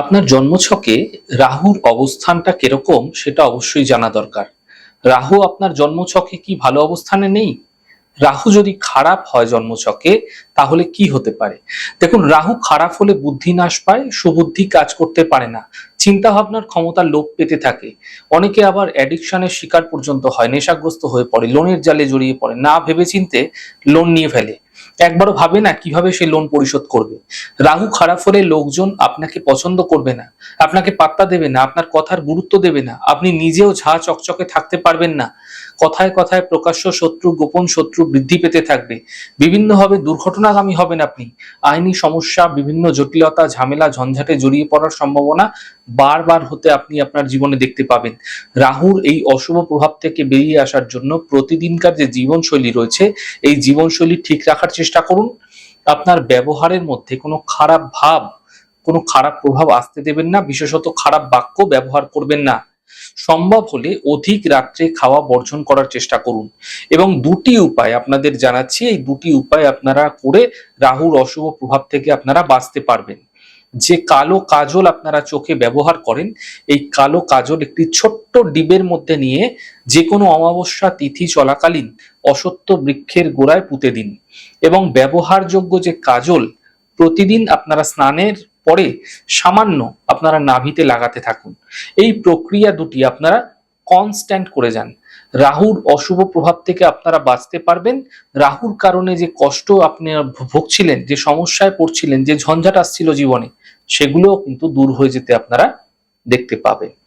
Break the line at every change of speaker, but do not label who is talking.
আপনার জন্মছকে রাহুর অবস্থানটা কিরকম সেটা অবশ্যই জানা দরকার। রাহু আপনার জন্মছকে কি ভালো অবস্থানে নেই? রাহু যদি খারাপ হয় জন্মছকে, তাহলে কি হতে পারে? দেখুন, রাহু খারাপ হলে বুদ্ধি নাশ পায়, সুবুদ্ধি কাজ করতে পারে না, চিন্তা ভাবনার ক্ষমতা লোপ পেতে থাকে। অনেকে আবার অ্যাডিকশনের শিকার পর্যন্ত হয়, নেশাগ্রস্ত হয়ে পড়ে, লোনের জালে জড়িয়ে পড়ে, না ভেবেচিন্তে লোন নিয়ে ফেলে। একবারও ভাবে না কিভাবে সে লোন পরিশোধ করবে। রাহু খারাপ হলে লোকজন আপনাকে পছন্দ করবে না, আপনাকে পাত্তা দেবে না, আপনার কথার গুরুত্ব দেবে না, আপনি নিজেও ঝাঁ চকচকে থাকতে পারবেন না। কথায় কথায় প্রকাশ্য শত্রু, গোপন শত্রু বৃদ্ধি পেতে থাকবে। বিভিন্নভাবে দুর্ঘটনাগামী হবেন আপনি। আইনি সমস্যা, বিভিন্ন জটিলতা, ঝামেলা, ঝঞ্ঝাটে জড়িয়ে পড়ার সম্ভাবনা বারবার হতে আপনি আপনার জীবনে দেখতে পাবেন। রাহুর এই অশুভ প্রভাব থেকে বেরিয়ে আসার জন্য প্রতিদিনকার যে জীবনশৈলী রয়েছে, এই জীবনশৈলী ঠিক রাখার চেষ্টা করুন। আপনার ব্যবহারের মধ্যে কোনো খারাপ ভাব, কোনো খারাপ প্রভাব আসতে দেবেন না, বিশেষত খারাপ বাক্য ব্যবহার করবেন না। সম্ভব হলে অধিক রাত্রে খাওয়া বর্জন করার চেষ্টা করুন। এবং দুটি উপায় আপনাদের জানাচ্ছি, এই দুটি উপায় আপনারা করে রাহুর অশুভ প্রভাব থেকে আপনারা বাঁচতে পারবেন। যে কালো কাজল আপনারা চোখে ব্যবহার করেন, এই কালো কাজল একটি ছোট্ট ডিবের মধ্যে নিয়ে যে কোনো অমাবস্যা তিথি চলাকালীন অশ্বত্থ বৃক্ষের গোড়ায় পুঁতে দিন। এবং ব্যবহারযোগ্য যে কাজল প্রতিদিন আপনারা স্নানের পরে সামান্য আপনারা নাভিতে লাগাতে থাকুন। এই প্রক্রিয়া দুটি আপনারা কনস্ট্যান্ট করে যান। রাহুর অশুভ প্রভাব থেকে আপনারা বাঁচতে পারবেন। রাহুর কারণে যে কষ্ট আপনি ভুগছিলেন, যে সমস্যায় পড়ছিলেন, যে ঝঞ্ঝাট আসছিল জীবনে, সেগুলোও কিন্তু দূর হয়ে যেতে আপনারা দেখতে পাবেন।